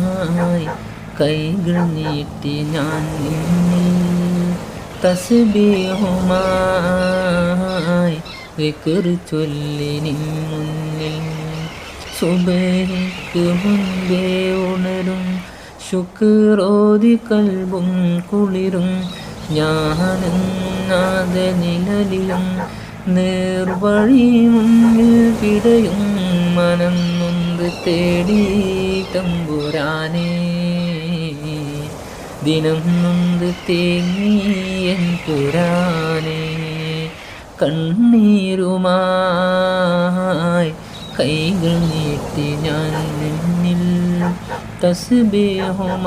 കണ്ണീരുമായി കൈകൾ നീട്ടി ഞാൻ നിന്നിൽ തസ്ബീഹുമായി ദിക്ർ ചൊല്ലി നിൻ മുന്നിൽ സുബഹിക്ക് മുൻപേ ഉണരും ശുക്രോതി കൽബും കുളിരും ഞാനെന്നാത നിഴലിലും നേർവഴി മുന്നിൽ പിടയും മനം നൊന്ത് തേടി തമ്പുരാനേ ദിനം നൊന്ത് തേങ്ങിയൻ പുരാനേ കണ്ണീരുമായി കൈകൾ നീട്ടി ഞാൻ നിന്നിൽ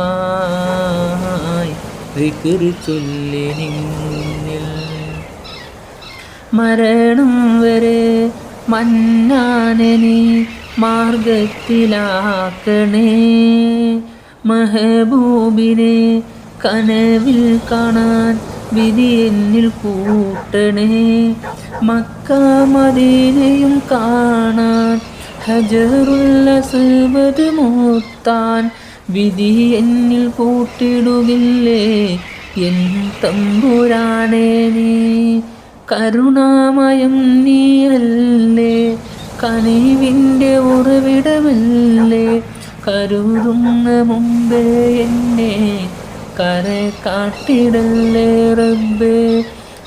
തസ്ബീഹുമായി ദിക്ർ ചൊല്ലി നിൻ മുന്നിൽ മരണം വരെ മന്നാനെ നീ മാർഗത്തിലാക്കണേ മെഹബൂബിനെ കനവിൽ കാണാൻ വിധി എന്നിൽ കൂട്ടണേ മക്ക മദീനയും കാണാൻ ഹജറുൽ അസ്വദ് മുത്താൻ വിധി എന്നിൽ കൂട്ടിടുകില്ലേ എൻ തമ്പുരാനേ നീ കരുണാമയം നീയല്ലേ കനിവിൻ്റെ ഉറവിടമല്ലേ കരുതുന്ന മുമ്പേ എന്നെ കര കാട്ടിടല്ലേ റബ്ബേ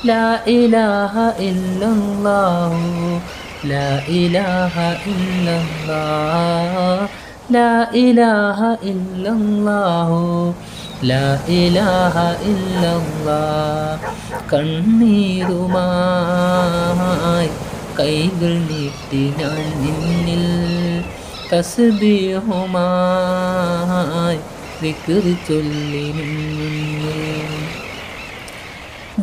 ലാ ഇലാഹ ഇല്ലല്ലാഹു ലാ ഇലാഹ ഇല്ലല്ലാഹ് ലാ ഇലാഹ ഇല്ലല്ലാഹു ലാ ഇലാഹ ഇല്ലല്ലാഹ് കണ്ണീരുമായി കൈകൾ നീട്ടി ഞാൻ നിന്നിൽ തസ്ബീഹുമായി ദിക്ർ ചൊല്ലി നിൻ മുന്നിൽ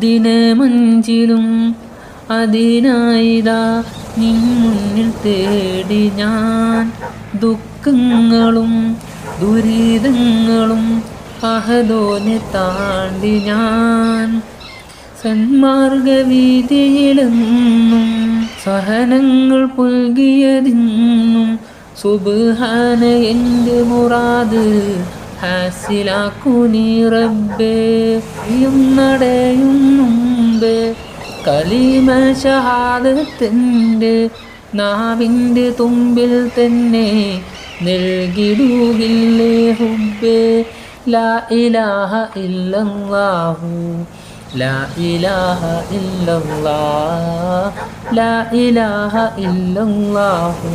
ദിനമഞ്ചിലും അതിനായിതാ നിൻ മുന്നിൽ തേടി ഞാൻ ദുഃഖങ്ങളും ദുരിതങ്ങളും അഹദോനെ താണ്ടി ഞാൻ സന്മാർഗവീതിയിലെന്നും സഹനങ്ങൾ പുൽകിയതിന്നും സുബ്ഹാന എൻ്റെ മുറാദ് ഹാസിലാക്കൂ നീ റബ്ബേ നടയും മുമ്പേ കലിമ ഷഹാദത്തിൻ്റെ നാവിൻ്റെ തുമ്പിൽ തന്നെ നൽകിടുകില്ലേ ഹുബ്ബേ ലാ ഇലാഹ ഇല്ലല്ലാഹു ലാ ഇലാഹ ഇല്ലല്ലാഹ് ലാ ഇലാഹ ഇല്ലല്ലാഹു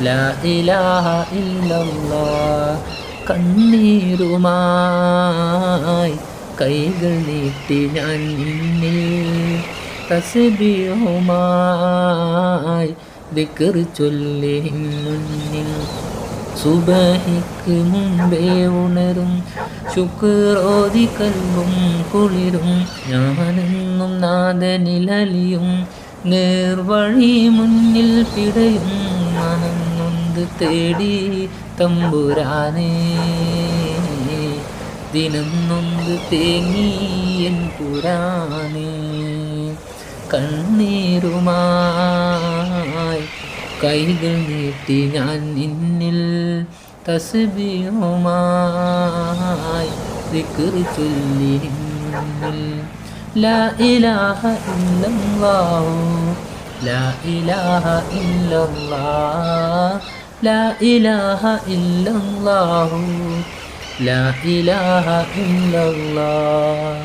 ലാ ഇലാഹ ഇല്ലല്ലാഹ് കണ്ണീരുമായി കൈകൾ നീട്ടി ഞാൻ നിന്നിൽ തസ്ബീഹുമായി ദിക്ർ ചൊല്ലി നിൻ മുന്നിൽ സുബഹിക്ക് മുമ്പേ ഉണരും ശുക്രോതി കൽബും കുളിരും ഞാനെന്നും നാദനിലലിയും നേർവഴി മുന്നിൽ പിടയും മനം നൊന്ത് തേടി തമ്പുരാനേ ദിനം നൊന്ത് തേങ്ങിയൻ പുരാനേ കണ്ണീരുമായി കൈകൾ നീട്ടി ഞാൻ നിന്നിൽ തസ്ബീഹുമായി ദിക്ർ ചൊല്ലി നിൻ മുന്നിൽ ലാ ഇലാഹ ഇല്ലല്ലാഹു ലാ ഇലാഹ ഇല്ലല്ലാഹ് ലാ ഇലാഹ ഇല്ലല്ലാഹു ലാ ഇലാഹ ഇല്ലല്ലാഹ്